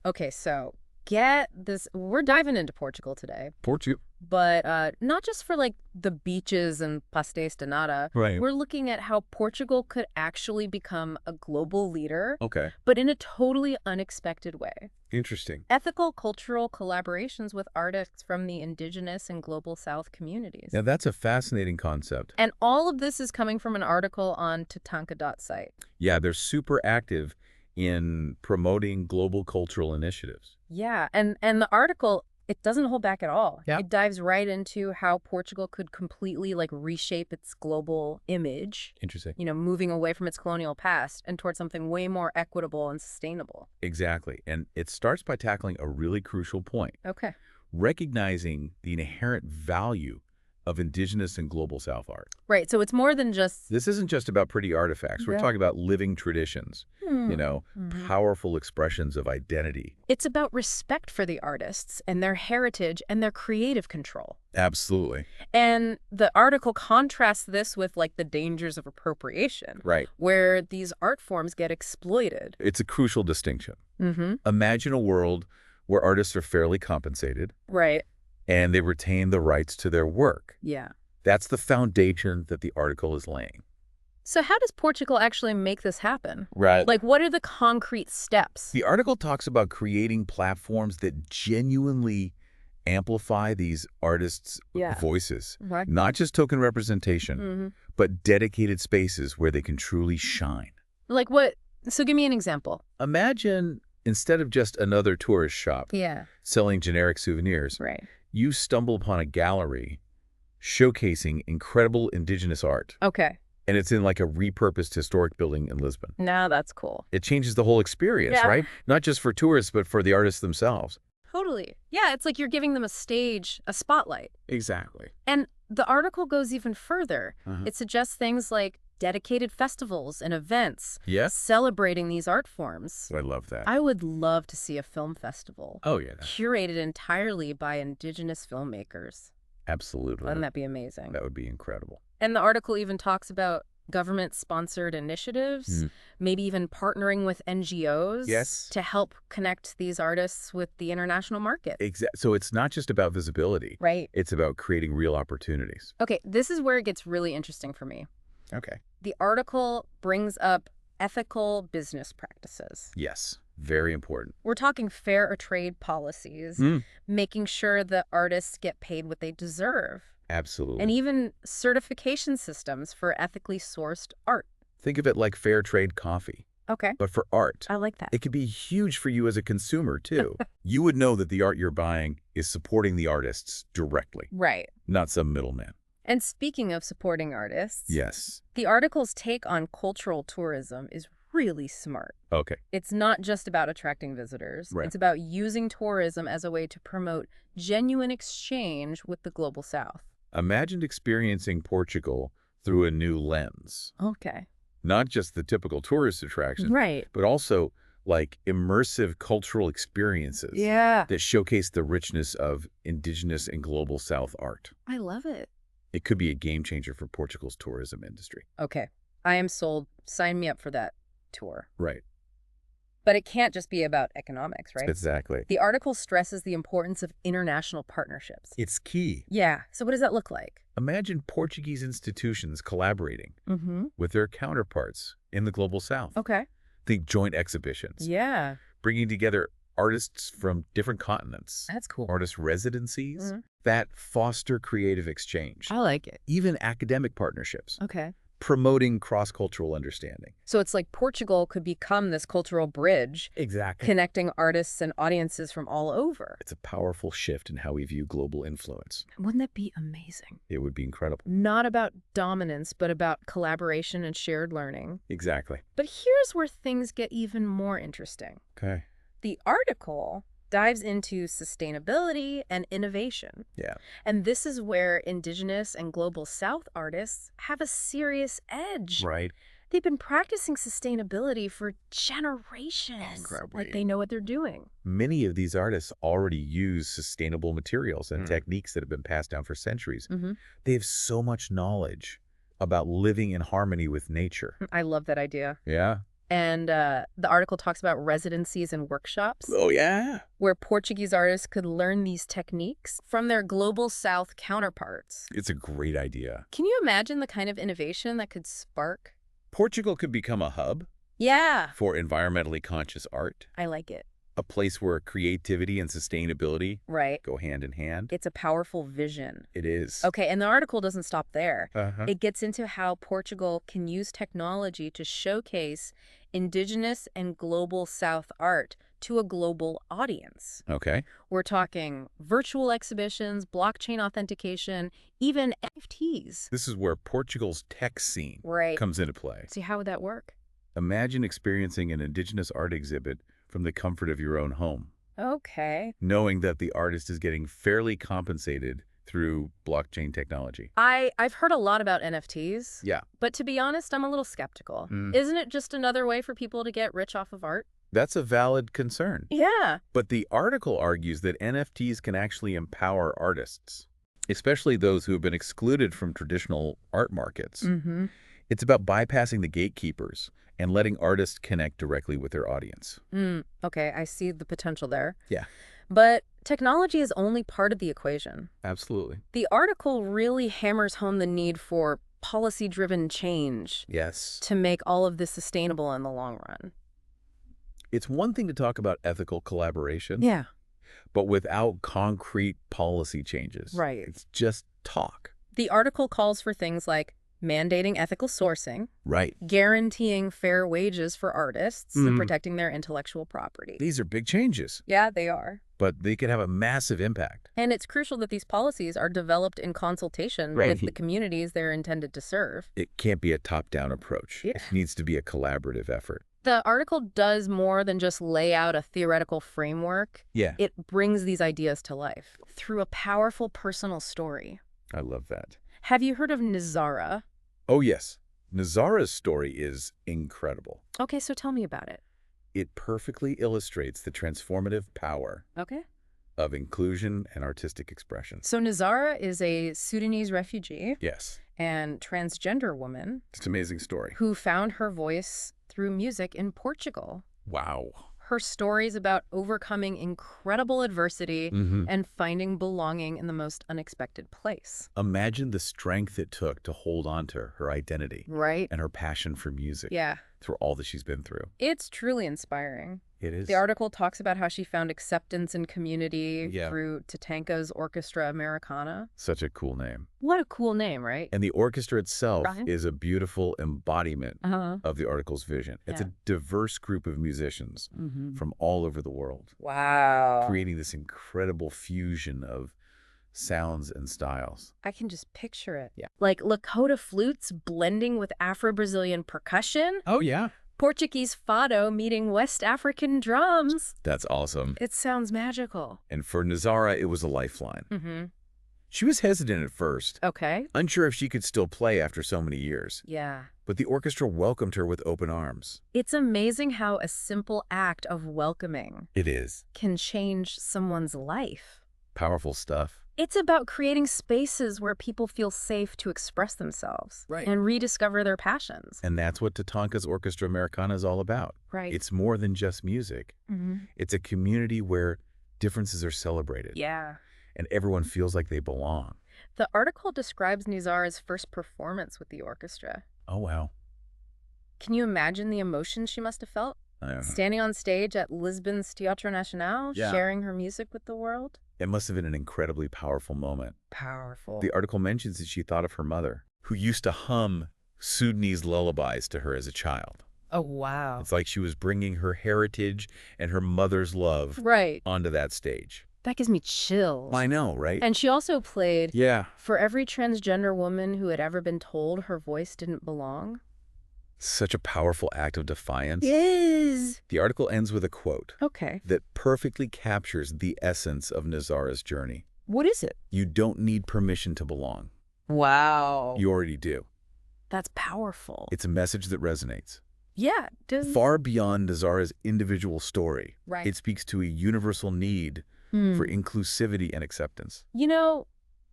Okay, so get this. We're diving into Portugal today, Portugal. but not just for like the beaches and pastéis de nata. Right. We're looking at how Portugal could actually become a global leader, Okay. but in a totally unexpected way. Interesting. Ethical cultural collaborations with artists from the indigenous and global South communities. Now, that's a fascinating concept. And all of this is coming from an article on TATANKA.site. Yeah, they're super active in promoting global cultural initiatives. Yeah, and the article, it doesn't hold back at all. Yeah. It dives right into how Portugal could completely like reshape its global image, Interesting. moving away from its colonial past and towards something way more equitable and sustainable. Exactly. And it starts by tackling a really crucial point, Okay. recognizing the inherent value of indigenous and global South art. Right, so it's more than just... This isn't just about pretty artifacts. We're Yeah. talking about living traditions, powerful expressions of identity. It's about respect for the artists and their heritage and their creative control. Absolutely. And the article contrasts this with like the dangers of appropriation, Right. where these art forms get exploited. It's a crucial distinction. Mm-hmm. Imagine a world where artists are fairly compensated Right. and they retain the rights to their work. Yeah. That's the foundation that the article is laying. So how does Portugal actually make this happen? Right. Like, what are the concrete steps? The article talks about creating platforms that genuinely amplify these artists' Yeah. voices. Right. Not just token representation, Mm-hmm. but dedicated spaces where they can truly shine. Like what? So give me an example. Imagine, instead of just another tourist shop Yeah. selling generic souvenirs, Right. you stumble upon a gallery showcasing incredible indigenous art. Okay. And it's in like a repurposed historic building in Lisbon. Now that's cool. It changes the whole experience, Yeah. right? Not just for tourists, but for the artists themselves. Totally. Yeah, it's like you're giving them a stage, a spotlight. Exactly. And the article goes even further. Uh-huh. It suggests things like dedicated festivals and events Yes? celebrating these art forms. I love that. I would love to see a film festival Oh, yeah. curated entirely by indigenous filmmakers. Absolutely. Wouldn't that be amazing? That would be incredible. And the article even talks about government-sponsored initiatives, maybe even partnering with NGOs Yes. to help connect these artists with the international market. So it's not just about visibility. Right. It's about creating real opportunities. Okay, this is where it gets really interesting for me. Okay. The article brings up ethical business practices. Yes. Very important. We're talking fair trade policies, making sure that artists get paid what they deserve, Absolutely. and even certification systems for ethically sourced art. Think of it like fair trade coffee, Okay. but for art. I like that. It could be huge for you as a consumer, too. You would know that the art you're buying is supporting the artists directly, Right. not some middleman. And speaking of supporting artists, Yes. the article's take on cultural tourism is really smart. Okay. It's not just about attracting visitors. Right. It's about using tourism as a way to promote genuine exchange with the global South. Imagine experiencing Portugal through a new lens. Okay. Not just the typical tourist attraction, Right. but also like immersive cultural experiences Yeah. that showcase the richness of indigenous and global South art. I love it. It could be a game changer for Portugal's tourism industry. Okay. I am sold. Sign me up for that tour. Right. But it can't just be about economics, right? Exactly. The article stresses the importance of international partnerships. It's key. Yeah. So what does that look like? Imagine Portuguese institutions collaborating Mm-hmm. with their counterparts in the global South. Okay. Think joint exhibitions, Yeah. bringing together artists from different continents, That's cool. artist residencies Mhm. that foster creative exchange, I like it. even academic partnerships, Okay. promoting cross-cultural understanding. So it's like Portugal could become this cultural bridge, Exactly. connecting artists and audiences from all over. It's a powerful shift in how we view global influence. Wouldn't that be amazing? It would be incredible. Not about dominance, but about collaboration and shared learning. Exactly. But here's where things get even more interesting. Okay. The article dives into sustainability and innovation. Yeah. And this is where indigenous and global South artists have a serious edge. Right. They've been practicing sustainability for generations. Incredibly. Like they know what they're doing. Many of these artists already use sustainable materials and techniques that have been passed down for centuries. Mm-hmm. They have so much knowledge about living in harmony with nature. I love that idea. Yeah. And the article talks about residencies and workshops. Oh, yeah? Where Portuguese artists could learn these techniques from their global South counterparts. It's a great idea. Can you imagine the kind of innovation that could spark? Portugal could become a hub Yeah. for environmentally conscious art. I like it. A place where creativity and sustainability Right. go hand in hand. It's a powerful vision. It is. Okay, and the article doesn't stop there. Uh-huh. It gets into how Portugal can use technology to showcase indigenous and global South art to a global audience. Okay. We're talking virtual exhibitions, blockchain authentication, even NFTs. This is where Portugal's tech scene Right. comes into play. See, how would that work? Imagine experiencing an indigenous art exhibit from the comfort of your own home, Okay. knowing that the artist is getting fairly compensated through blockchain technology. I've heard a lot about NFTs. Yeah. But to be honest, I'm a little skeptical. Mm. Isn't it just another way for people to get rich off of art? That's a valid concern. Yeah. But the article argues that NFTs can actually empower artists, especially those who have been excluded from traditional art markets. Mm-hmm. It's about bypassing the gatekeepers and letting artists connect directly with their audience. Okay, I see the potential there. Yeah. But technology is only part of the equation. Absolutely. The article really hammers home the need for policy-driven change Yes. to make all of this sustainable in the long run. It's one thing to talk about ethical collaboration, Yeah. but without concrete policy changes. Right. It's just talk. The article calls for things like mandating ethical sourcing, Right. guaranteeing fair wages for artists, and Mhm. protecting their intellectual property. These are big changes, Yeah, they are. but they could have a massive impact. And it's crucial that these policies are developed in consultation Right. with the communities they're intended to serve. It can't be a top-down approach. Yeah. It needs to be a collaborative effort. The article does more than just lay out a theoretical framework. Yeah. It brings these ideas to life through a powerful personal story. I love that. Have you heard of 𝗧𝗧𝗓? Oh, yes. 𝗧𝗓's story is incredible. Okay, so tell me about it. It perfectly illustrates the transformative power Okay. of inclusion and artistic expression. So 𝗧𝗓 is a Sudanese refugee Yes. and transgender woman It's an amazing story. who found her voice through music in Portugal. Wow. Her stories about overcoming incredible adversity and finding belonging in the most unexpected place. Imagine the strength it took to hold on to her identity Right? and her passion for music Yeah. through all that she's been through. It's truly inspiring. It is. The article talks about how she found acceptance in community Yeah. through TATANKA's Orchestra Americana. Such a cool name. What a cool name, right? And the orchestra itself Right. is a beautiful embodiment Uh-huh. of the article's vision. It's Yeah. a diverse group of musicians from all over the world, Wow. creating this incredible fusion of sounds and styles. I can just picture it. Yeah. Like Lakota flutes blending with Afro-Brazilian percussion, Oh, yeah. Portuguese fado meeting West African drums. That's awesome. It sounds magical. And for 𝗧𝗓, it was a lifeline. Mm-hmm. She was hesitant at first, Okay. unsure if she could still play after so many years. Yeah. But the orchestra welcomed her with open arms. It's amazing how a simple act of welcoming It is. can change someone's life. Powerful stuff. It's about creating spaces where people feel safe to express themselves Right. and rediscover their passions. And that's what TATANKA's Orchestra Americana is all about. Right. It's more than just music. Mm-hmm. It's a community where differences are celebrated. Yeah. And everyone feels like they belong. The article describes 𝗧𝗓's first performance with the orchestra. Oh, wow. Can you imagine the emotion she must have felt? Standing on stage at Lisbon's Teatro Nacional, Yeah. sharing her music with the world? It must have been an incredibly powerful moment. Powerful. The article mentions that she thought of her mother, who used to hum Sudanese lullabies to her as a child. Oh, wow. It's like she was bringing her heritage and her mother's love Right. onto that stage. That gives me chills. I know, right? And she also played Yeah. for every transgender woman who had ever been told her voice didn't belong. Such a powerful act of defiance. Yes. The article ends with a quote Okay. that perfectly captures the essence of 𝗧𝗓's journey. What is it? You don't need permission to belong. Wow. You already do. That's powerful. It's a message that resonates. Yeah. Far beyond 𝗧𝗓's individual story, Right. it speaks to a universal need for inclusivity and acceptance. You know,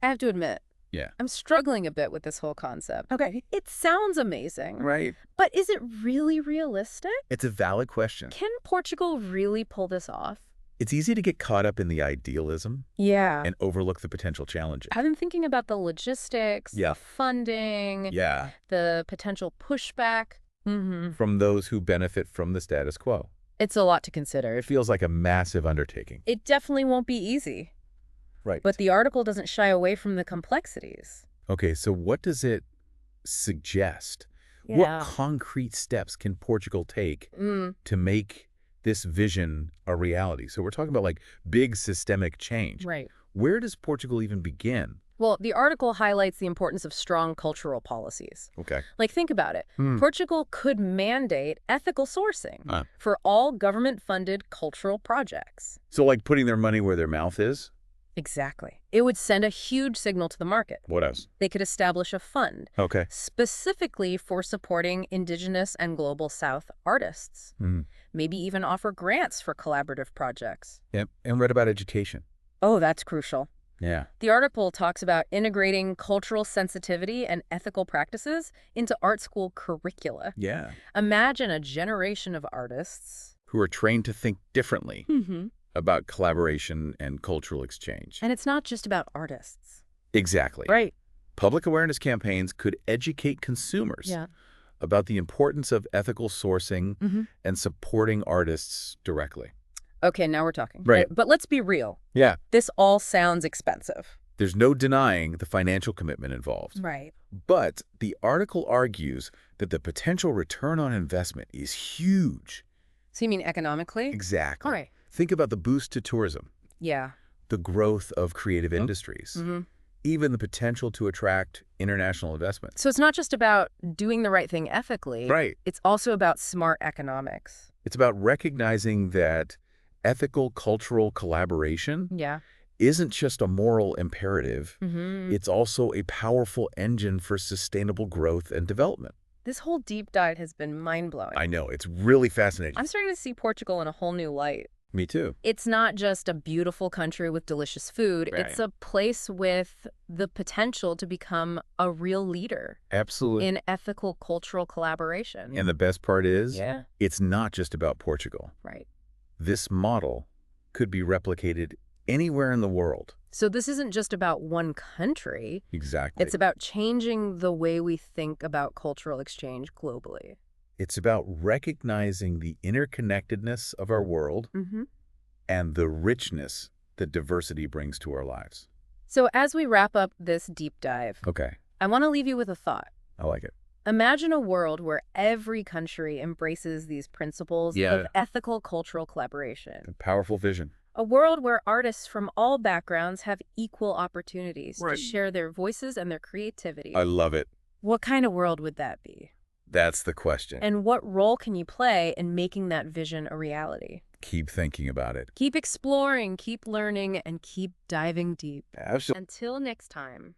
I have to admit, Yeah. I'm struggling a bit with this whole concept. Okay. It sounds amazing. Right. But is it really realistic? It's a valid question. Can Portugal really pull this off? It's easy to get caught up in the idealism Yeah. and overlook the potential challenges. I've been thinking about the logistics, Yeah. the funding, Yeah. the potential pushback. From those who benefit from the status quo. It's a lot to consider. It feels like a massive undertaking. It definitely won't be easy. Right. But the article doesn't shy away from the complexities. Okay, so what does it suggest? Yeah. What concrete steps can Portugal take to make this vision a reality? So we're talking about like big systemic change. Right. Where does Portugal even begin? Well, the article highlights the importance of strong cultural policies. Okay. Like, think about it. Portugal could mandate ethical sourcing for all government-funded cultural projects. So like putting their money where their mouth is? Exactly. It would send a huge signal to the market. What else? They could establish a fund Okay. specifically for supporting indigenous and global South artists. Maybe even offer grants for collaborative projects. Yep. And what about education? Oh, that's crucial. Yeah. The article talks about integrating cultural sensitivity and ethical practices into art school curricula. Yeah. Imagine a generation of artists. Who are trained to think differently about collaboration and cultural exchange. And it's not just about artists. Exactly. Right. Public awareness campaigns could educate consumers about the importance of ethical sourcing and supporting artists directly. Okay, now we're talking. Right. But let's be real. Yeah. This all sounds expensive. There's no denying the financial commitment involved. Right. But the article argues that the potential return on investment is huge. So you mean economically? Exactly. All right. Think about the boost to tourism, Yeah. the growth of creative industries, even the potential to attract international investment. So it's not just about doing the right thing ethically. Right. It's also about smart economics. It's about recognizing that ethical cultural collaboration Yeah. isn't just a moral imperative. It's also a powerful engine for sustainable growth and development. This whole deep dive has been mind-blowing. I know. It's really fascinating. I'm starting to see Portugal in a whole new light. Me too. It's not just a beautiful country with delicious food. Right. It's a place with the potential to become a real leader Absolutely. in ethical cultural collaboration. And the best part is, Yeah. it's not just about Portugal. Right. This model could be replicated anywhere in the world. So this isn't just about one country. Exactly. It's about changing the way we think about cultural exchange globally. It's about recognizing the interconnectedness of our world and the richness that diversity brings to our lives. So as we wrap up this deep dive, Okay. I want to leave you with a thought. I like it. Imagine a world where every country embraces these principles of ethical cultural collaboration. A powerful vision. A world where artists from all backgrounds have equal opportunities to share their voices and their creativity. I love it. What kind of world would that be? That's the question. And what role can you play in making that vision a reality? Keep thinking about it. Keep exploring, keep learning, and keep diving deep. Absolutely. Until next time.